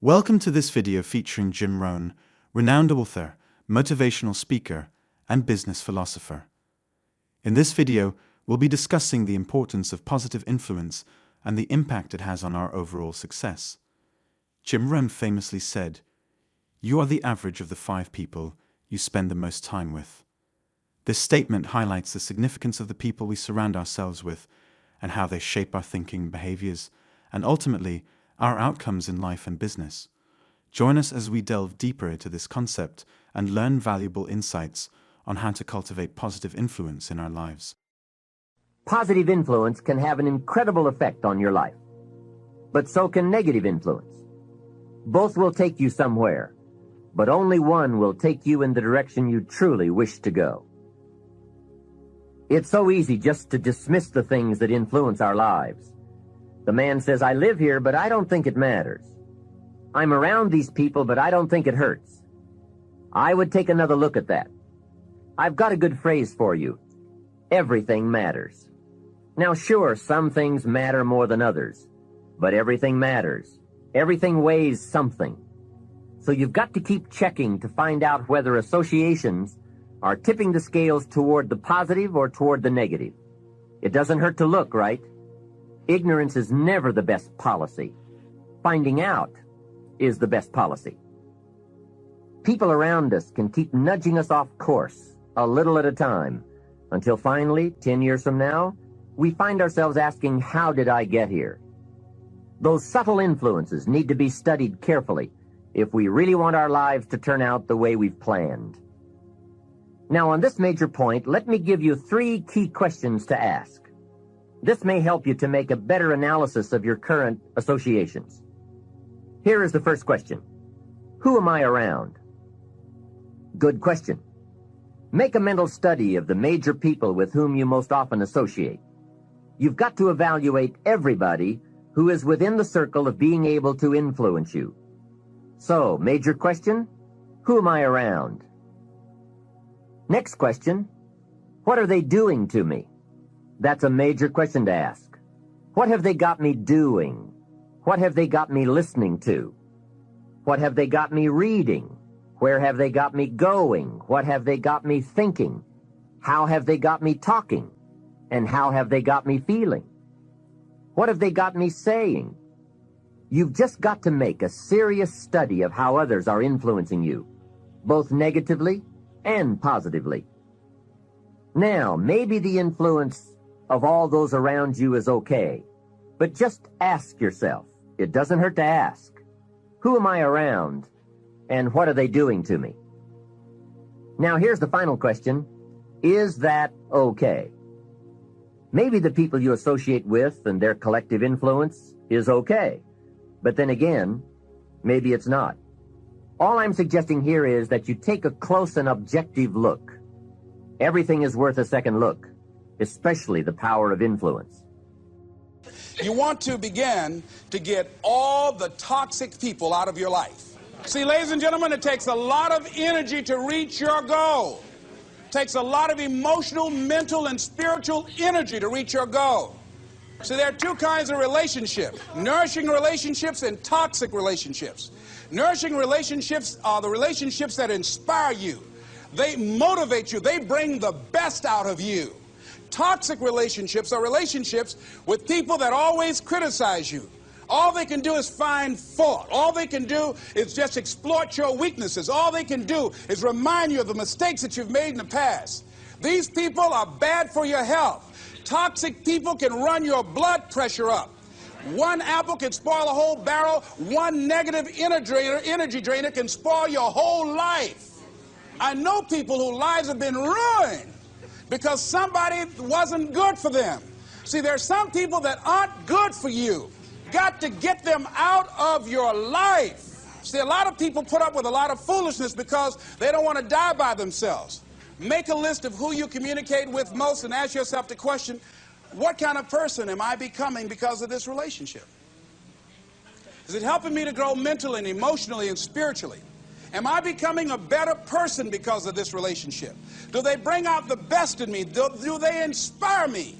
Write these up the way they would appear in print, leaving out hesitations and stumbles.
Welcome to this video featuring Jim Rohn, renowned author, motivational speaker, and business philosopher. In this video, we'll be discussing the importance of positive influence and the impact it has on our overall success. Jim Rohn famously said, "You are the average of the 5 people you spend the most time with." This statement highlights the significance of the people we surround ourselves with and how they shape our thinking and behaviors, and ultimately, our outcomes in life and business. Join us as we delve deeper into this concept and learn valuable insights on how to cultivate positive influence in our lives. Positive influence can have an incredible effect on your life, but so can negative influence. Both will take you somewhere, but only one will take you in the direction you truly wish to go. It's so easy just to dismiss the things that influence our lives. The man says, "I live here, but I don't think it matters. I'm around these people, but I don't think it hurts." I would take another look at that. I've got a good phrase for you. Everything matters. Now, sure, some things matter more than others, but everything matters. Everything weighs something. So you've got to keep checking to find out whether associations are tipping the scales toward the positive or toward the negative. It doesn't hurt to look, right? Ignorance is never the best policy. Finding out is the best policy. People around us can keep nudging us off course, a little at a time, until finally, 10 years from now, we find ourselves asking, how did I get here? Those subtle influences need to be studied carefully if we really want our lives to turn out the way we've planned. Now, on this major point, let me give you 3 key questions to ask. This may help you to make a better analysis of your current associations. Here is the first question. Who am I around? Good question. Make a mental study of the major people with whom you most often associate. You've got to evaluate everybody who is within the circle of being able to influence you. So, major question, who am I around? Next question, what are they doing to me? That's a major question to ask. What have they got me doing? What have they got me listening to? What have they got me reading? Where have they got me going? What have they got me thinking? How have they got me talking? And how have they got me feeling? What have they got me saying? You've just got to make a serious study of how others are influencing you, both negatively and positively. Now, maybe the influence of all those around you is okay, but just ask yourself, it doesn't hurt to ask, who am I around and what are they doing to me? Now, here's the final question, is that okay? Maybe the people you associate with and their collective influence is okay, but then again, maybe it's not. All I'm suggesting here is that you take a close and objective look. Everything is worth a second look, especially the power of influence. You want to begin to get all the toxic people out of your life. See, ladies and gentlemen, it takes a lot of energy to reach your goal. It takes a lot of emotional, mental, and spiritual energy to reach your goal. See, there are 2 kinds of relationships, nourishing relationships and toxic relationships. Nourishing relationships are the relationships that inspire you. They motivate you. They bring the best out of you. Toxic relationships are relationships with people that always criticize you. All they can do is find fault. All they can do is just exploit your weaknesses. All they can do is remind you of the mistakes that you've made in the past. These people are bad for your health. Toxic people can run your blood pressure up. One apple can spoil a whole barrel. One negative energy drainer can spoil your whole life. I know people whose lives have been ruined because somebody wasn't good for them. See, there are some people that aren't good for you. Got to get them out of your life. See, a lot of people put up with a lot of foolishness because they don't want to die by themselves. Make a list of who you communicate with most and ask yourself the question, what kind of person am I becoming because of this relationship? Is it helping me to grow mentally and emotionally and spiritually? Am I becoming a better person because of this relationship? Do they bring out the best in me? Do they inspire me?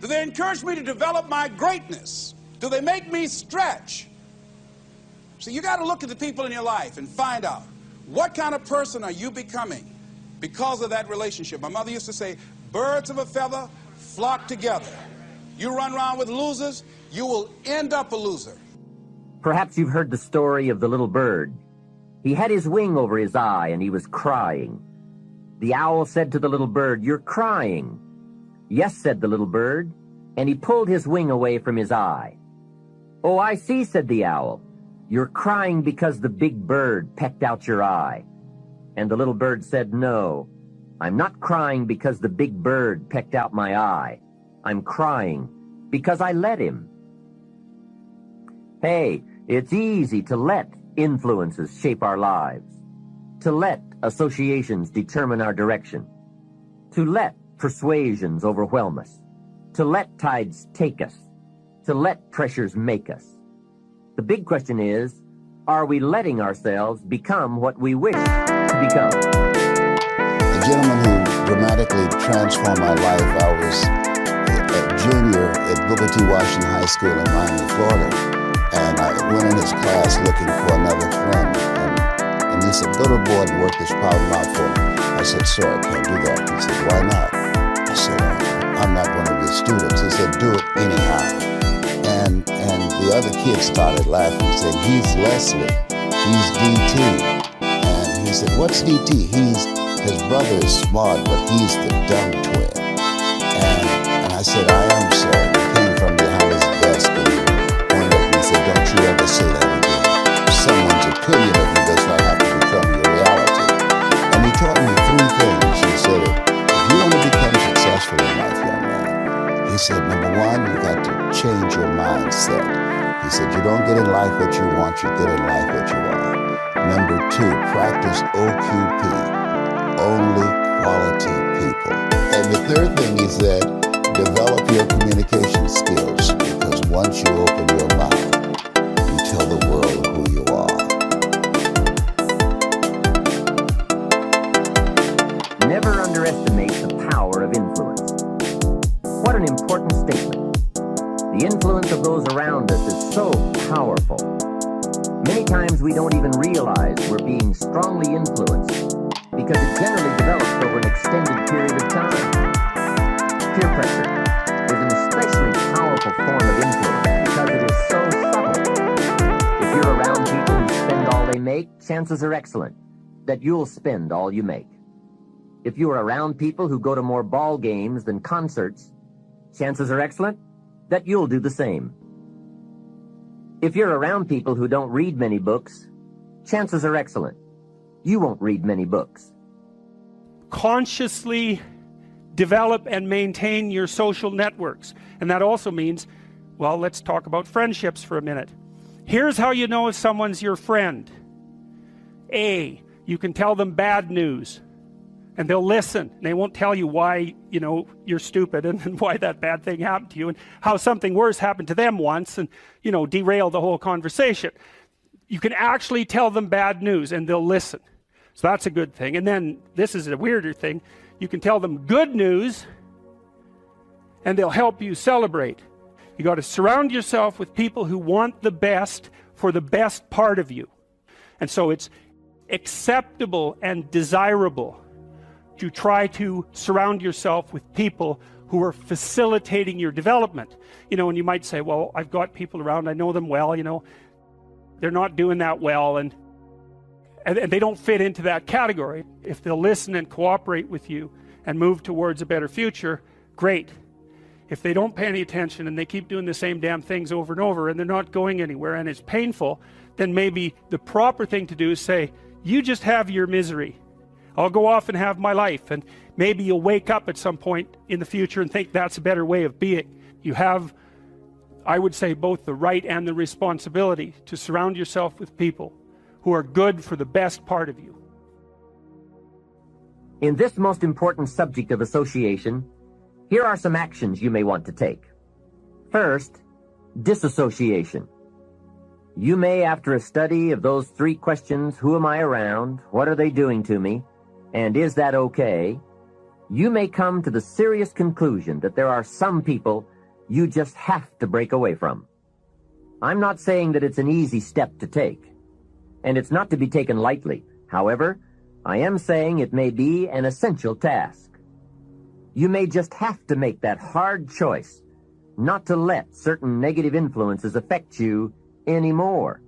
Do they encourage me to develop my greatness? Do they make me stretch? So you got to look at the people in your life and find out what kind of person are you becoming because of that relationship. My mother used to say, birds of a feather flock together. You run around with losers, you will end up a loser. Perhaps you've heard the story of the little bird. He had his wing over his eye and he was crying. The owl said to the little bird, "You're crying." "Yes," said the little bird, and he pulled his wing away from his eye. "Oh, I see," said the owl. "You're crying because the big bird pecked out your eye." And the little bird said, "No, I'm not crying because the big bird pecked out my eye. I'm crying because I let him." Hey, it's easy to let influences shape our lives, to let associations determine our direction, to let persuasions overwhelm us, to let tides take us, to let pressures make us. The big question is, are we letting ourselves become what we wish to become? A gentleman who dramatically transformed my life, I was a junior at Booker T. Washington High School in Miami, Florida. And I went in his class looking for another friend. And he said, "Go to the board and work this problem out for me." I said, "Sir, I can't do that." He said, "Why not?" I said, "I'm not one of your students." He said, "Do it anyhow." And the other kids started laughing, saying, "He's Leslie, he's DT." And he said, "What's DT?" His brother is smart, but he's the dumb twin. And I said, "I am, sir." He came from behind his desk and pointed at me and said, "Don't you ever say that again. Someone's opinion of you does not have to become your reality." And he taught me three things. He said, if you want to become successful in life, young man, he said, number one, you got to change your mindset. He said, you don't get in life what you want, you get in life what you are. Number two, practice OQP, only quality people. And the third thing is that develop your communication skills, because once you open your mouth, you tell the world who you are. Never underestimate the power of influence. What an important statement. The influence of those around us is so powerful. Many times we don't even realize we're being strongly influenced because it generally develops over an extended period of time. Peer pressure is an especially powerful form of influence because it is so subtle. If you're around people who spend all they make, chances are excellent that you'll spend all you make. If you are around people who go to more ball games than concerts, chances are excellent that you'll do the same. If you're around people who don't read many books, chances are excellent you won't read many books. Consciously develop and maintain your social networks. And that also means, well, let's talk about friendships for a minute. Here's how you know if someone's your friend. A, you can tell them bad news and they'll listen. They won't tell you why, you're stupid and why that bad thing happened to you and how something worse happened to them once and, derail the whole conversation. You can actually tell them bad news and they'll listen. So that's a good thing. And then this is a weirder thing. You can tell them good news and they'll help you celebrate. You got to surround yourself with people who want the best for the best part of you. And so it's acceptable and desirable to try to surround yourself with people who are facilitating your development. And you might say, well, I've got people around, I know them well, they're not doing that well, and they don't fit into that category. If they'll listen and cooperate with you and move towards a better future, great. If they don't pay any attention and they keep doing the same damn things over and over and they're not going anywhere and it's painful, then maybe the proper thing to do is say, you just have your misery. I'll go off and have my life. And maybe you'll wake up at some point in the future and think that's a better way of being. You have, I would say, both the right and the responsibility to surround yourself with people who are good for the best part of you. In this most important subject of association, here are some actions you may want to take. First, disassociation. You may, after a study of those three questions, who am I around, what are they doing to me, and is that okay, you may come to the serious conclusion that there are some people you just have to break away from. I'm not saying that it's an easy step to take. and it's not to be taken lightly. However, I am saying it may be an essential task. You may just have to make that hard choice not to let certain negative influences affect you anymore.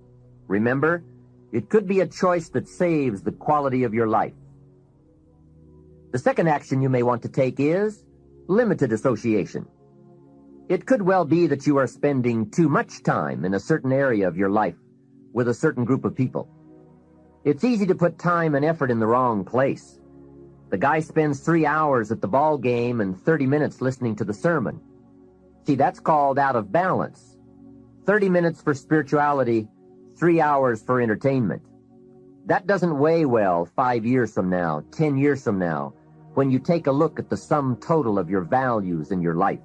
Remember, it could be a choice that saves the quality of your life. The second action you may want to take is limited association. It could well be that you are spending too much time in a certain area of your life with a certain group of people. It's easy to put time and effort in the wrong place. The guy spends 3 hours at the ball game and 30 minutes listening to the sermon. See, that's called out of balance. 30 minutes for spirituality, 3 hours for entertainment. That doesn't weigh well 5 years from now, 10 years from now, when you take a look at the sum total of your values in your life.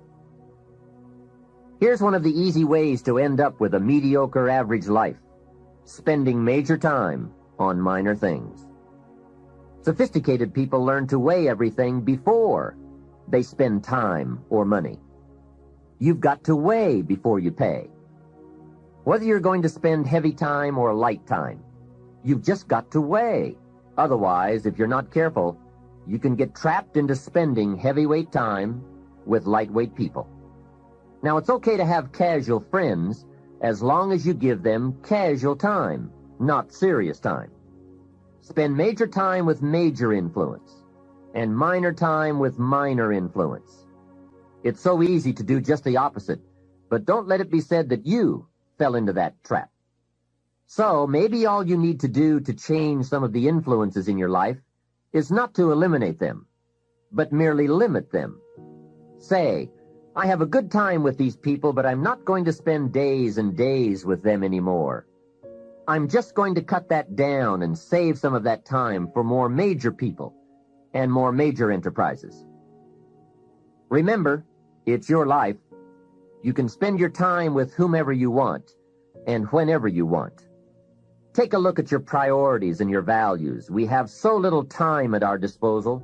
Here's one of the easy ways to end up with a mediocre average life: spending major time on minor things. Sophisticated people learn to weigh everything before they spend time or money. You've got to weigh before you pay. Whether you're going to spend heavy time or light time, you've just got to weigh. Otherwise, if you're not careful, you can get trapped into spending heavyweight time with lightweight people. Now, it's okay to have casual friends as long as you give them casual time, not serious time. Spend major time with major influence and minor time with minor influence. It's so easy to do just the opposite, but don't let it be said that you fell into that trap. So maybe all you need to do to change some of the influences in your life is not to eliminate them, but merely limit them. Say, I have a good time with these people, but I'm not going to spend days and days with them anymore. I'm just going to cut that down and save some of that time for more major people and more major enterprises. Remember, it's your life. You can spend your time with whomever you want and whenever you want. Take a look at your priorities and your values. We have so little time at our disposal.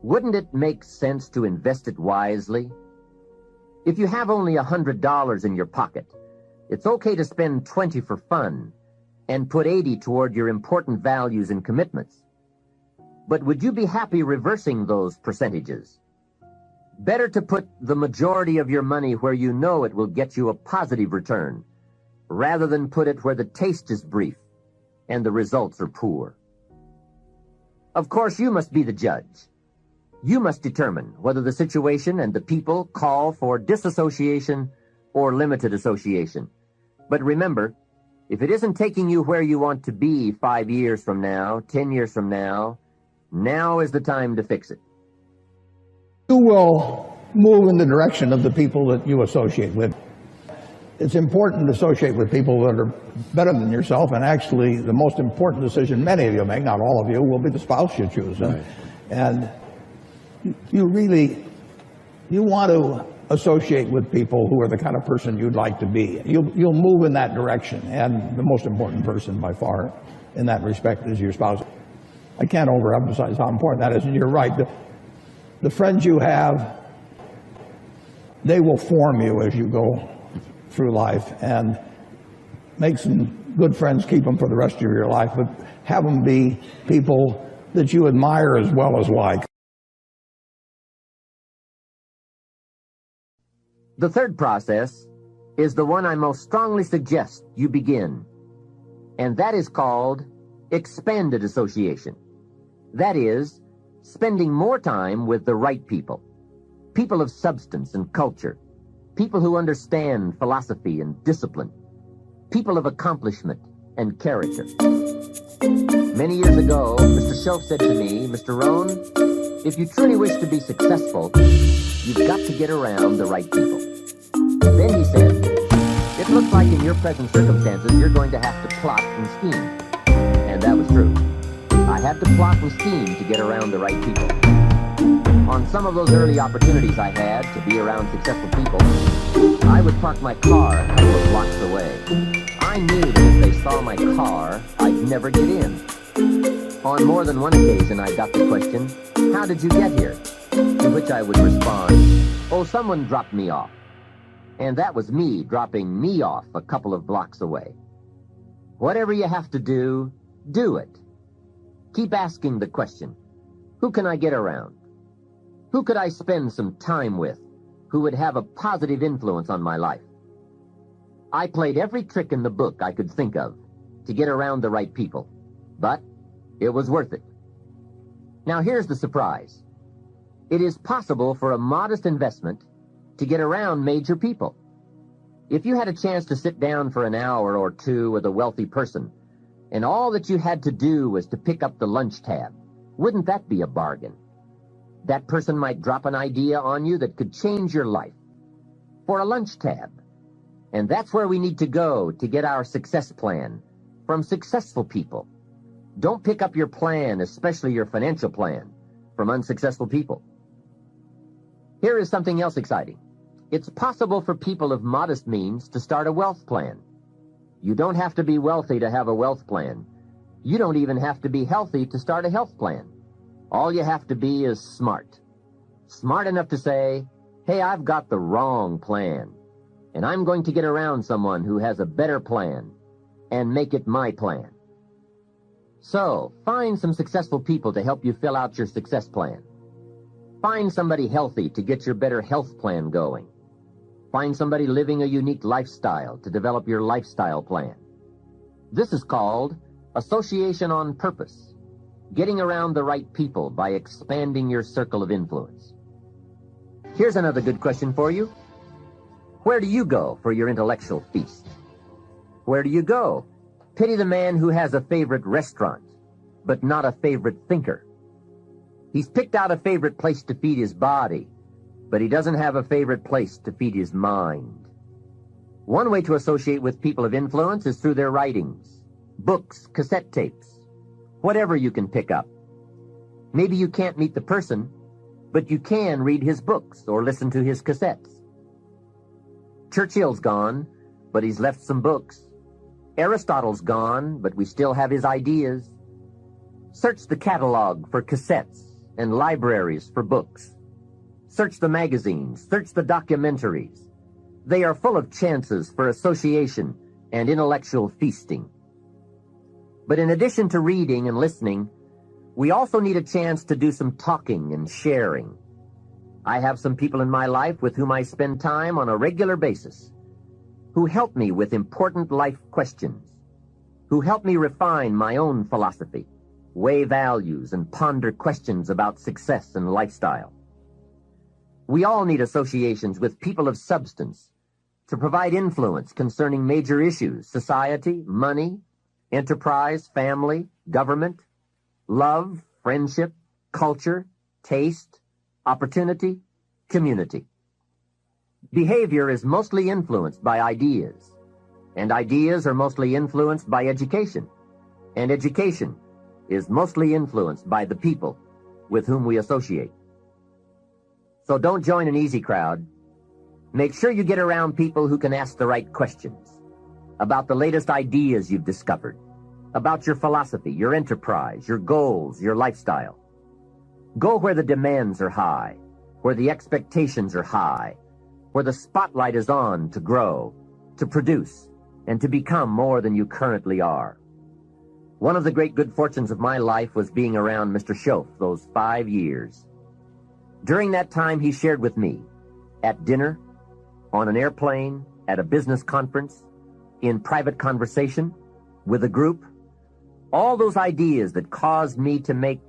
Wouldn't it make sense to invest it wisely? If you have only $100 in your pocket, it's okay to spend $20 for fun and put $80 toward your important values and commitments. But would you be happy reversing those percentages? Better to put the majority of your money where you know it will get you a positive return, rather than put it where the taste is brief and the results are poor. Of course, you must be the judge. You must determine whether the situation and the people call for disassociation or limited association. But remember, if it isn't taking you where you want to be 5 years from now, 10 years from now, now is the time to fix it. You will move in the direction of the people that you associate with. It's important to associate with people that are better than yourself, and actually the most important decision many of you make, not all of you, will be the spouse you choose. Right. And you want to associate with people who are the kind of person you'd like to be. You'll move in that direction, and the most important person by far in that respect is your spouse. I can't overemphasize how important that is, and you're right. The friends you have, they will form you as you go through life, and make some good friends, keep them for the rest of your life, but have them be people that you admire as well as like. The third process is the one I most strongly suggest you begin, and that is called expanded association. That is, spending more time with the right people, people of substance and culture, people who understand philosophy and discipline, people of accomplishment and character. Many years ago, Mr. Shelf said to me, Mr. Rohn, if you truly wish to be successful, you've got to get around the right people. Then he said, it looks like in your present circumstances, you're going to have to plot and scheme. And that was true. I had to plot and scheme to get around the right people. On some of those early opportunities I had to be around successful people, I would park my car a couple of blocks away. I knew that if they saw my car, I'd never get in. On more than one occasion, I got the question, how did you get here? To which I would respond, oh, someone dropped me off. And that was me dropping me off a couple of blocks away. Whatever you have to do, do it. Keep asking the question, who can I get around? Who could I spend some time with who would have a positive influence on my life? I played every trick in the book I could think of to get around the right people, but it was worth it. Now here's the surprise. It is possible for a modest investment to get around major people. If you had a chance to sit down for an hour or two with a wealthy person, and all that you had to do was to pick up the lunch tab, wouldn't that be a bargain? That person might drop an idea on you that could change your life for a lunch tab. And that's where we need to go to get our success plan from successful people. Don't pick up your plan, especially your financial plan, from unsuccessful people. Here is something else exciting. It's possible for people of modest means to start a wealth plan. You don't have to be wealthy to have a wealth plan. You don't even have to be healthy to start a health plan. All you have to be is smart. Smart enough to say, hey, I've got the wrong plan, and I'm going to get around someone who has a better plan and make it my plan. So, find some successful people to help you fill out your success plan. Find somebody healthy to get your better health plan going. Find somebody living a unique lifestyle to develop your lifestyle plan. This is called association on purpose, getting around the right people by expanding your circle of influence. Here's another good question for you. Where do you go for your intellectual feast? Where do you go? Pity the man who has a favorite restaurant, but not a favorite thinker. He's picked out a favorite place to feed his body, but he doesn't have a favorite place to feed his mind. One way to associate with people of influence is through their writings, books, cassette tapes, whatever you can pick up. Maybe you can't meet the person, but you can read his books or listen to his cassettes. Churchill's gone, but he's left some books. Aristotle's gone, but we still have his ideas. Search the catalog for cassettes and libraries for books. Search the magazines, search the documentaries. They are full of chances for association and intellectual feasting. But in addition to reading and listening, we also need a chance to do some talking and sharing. I have some people in my life with whom I spend time on a regular basis, who help me with important life questions, who help me refine my own philosophy, weigh values, and ponder questions about success and lifestyle. We all need associations with people of substance to provide influence concerning major issues: society, money, enterprise, family, government, love, friendship, culture, taste, opportunity, community. Behavior is mostly influenced by ideas, and ideas are mostly influenced by education, and education is mostly influenced by the people with whom we associate. So don't join an easy crowd. Make sure you get around people who can ask the right questions about the latest ideas you've discovered, about your philosophy, your enterprise, your goals, your lifestyle. Go where the demands are high, where the expectations are high, where the spotlight is on to grow, to produce, and to become more than you currently are. One of the great good fortunes of my life was being around Mr. Schoaf those 5 years. During that time, he shared with me, at dinner, on an airplane, at a business conference, in private conversation, with a group, all those ideas that caused me to make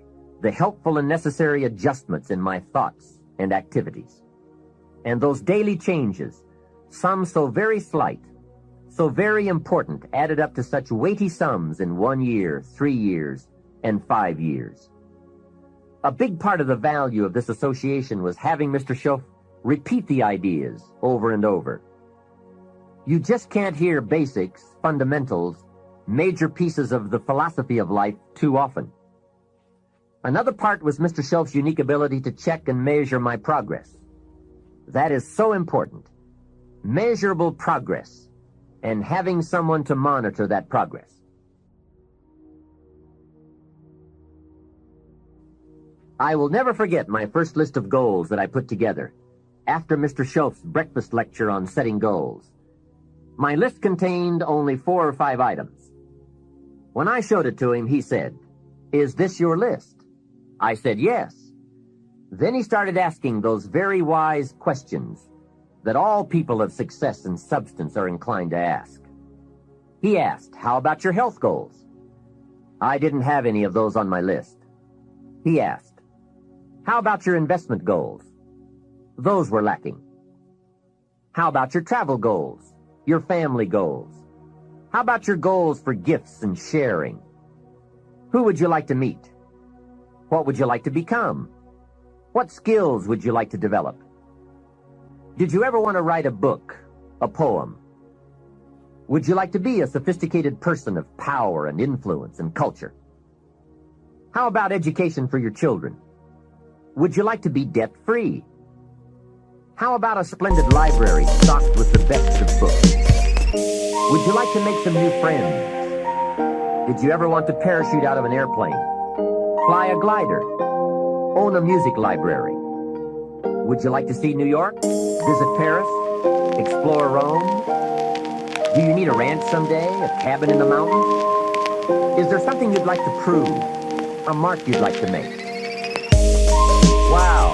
the helpful and necessary adjustments in my thoughts and activities. And those daily changes, some so very slight, so very important, added up to such weighty sums in 1 year, 3 years, and 5 years. A big part of the value of this association was having Mr. Schoaf repeat the ideas over and over. You just can't hear basics, fundamentals, major pieces of the philosophy of life too often. Another part was Mr. Schoaf's unique ability to check and measure my progress. That is so important. Measurable progress, and having someone to monitor that progress. I will never forget my first list of goals that I put together after Mr. Schoaf's breakfast lecture on setting goals. My list contained only 4 or 5 items. When I showed it to him, he said, "Is this your list?" I said, "Yes." Then he started asking those very wise questions that all people of success and substance are inclined to ask. He asked, "How about your health goals?" I didn't have any of those on my list. He asked, "How about your investment goals?" Those were lacking. "How about your travel goals, your family goals? How about your goals for gifts and sharing? Who would you like to meet? What would you like to become? What skills would you like to develop? Did you ever want to write a book, a poem? Would you like to be a sophisticated person of power and influence and culture? How about education for your children? Would you like to be debt-free? How about a splendid library stocked with the best of books? Would you like to make some new friends? Did you ever want to parachute out of an airplane? Fly a glider? Own a music library? Would you like to see New York? Visit Paris? Explore Rome? Do you need a ranch someday? A cabin in the mountains? Is there something you'd like to prove? A mark you'd like to make? Wow,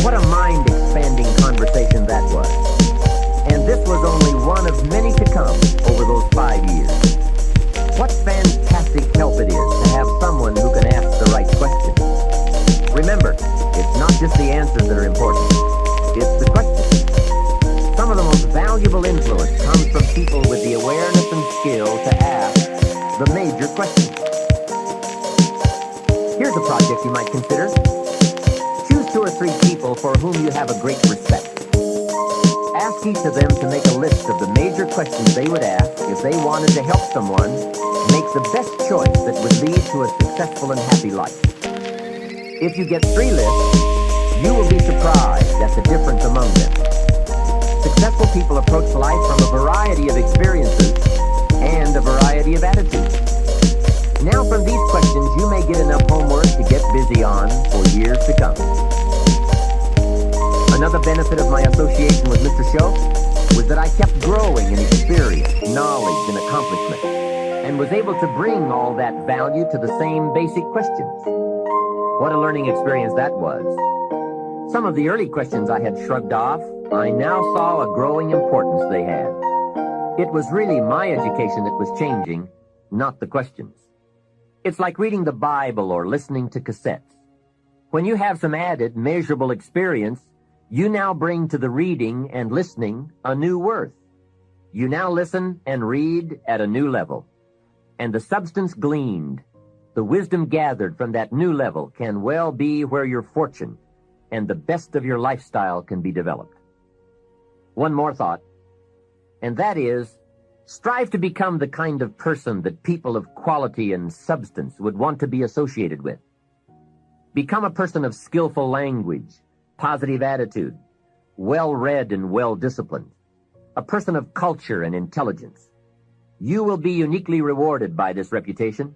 what a mind-expanding conversation that was. And this was only one of many to come over those 5 years. What fantastic help it is to have someone who can ask the right questions. Remember, it's not just the answers that are important. It's the questions. Some of the most valuable influence comes from people with the awareness and skill to ask the major questions. Here's a project you might consider. Choose 2 or 3 people for whom you have a great respect. Ask each of them to make a list of the major questions they would ask if they wanted to help someone make the best choice that would lead to a successful and happy life. If you get 3 lists, you will be surprised at the difference among them. Successful people approach life from a variety of experiences and a variety of attitudes. Now from these questions, you may get enough homework to get busy on for years to come. Another benefit of my association with Mr. Show was that I kept growing in experience, knowledge, and accomplishment, and was able to bring all that value to the same basic questions. What a learning experience that was. Some of the early questions I had shrugged off, I now saw a growing importance they had. It was really my education that was changing, not the questions. It's like reading the Bible or listening to cassettes. When you have some added, measurable experience, you now bring to the reading and listening a new worth. You now listen and read at a new level. And the substance gleaned, the wisdom gathered from that new level can well be where your fortune and the best of your lifestyle can be developed. One more thought, and that is, strive to become the kind of person that people of quality and substance would want to be associated with. Become a person of skillful language, positive attitude, well-read and well-disciplined, a person of culture and intelligence. You will be uniquely rewarded by this reputation,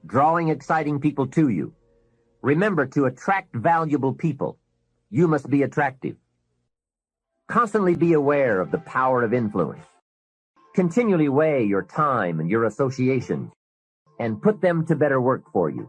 drawing exciting people to you. Remember, to attract valuable people, you must be attractive. Constantly be aware of the power of influence. Continually weigh your time and your associations and put them to better work for you.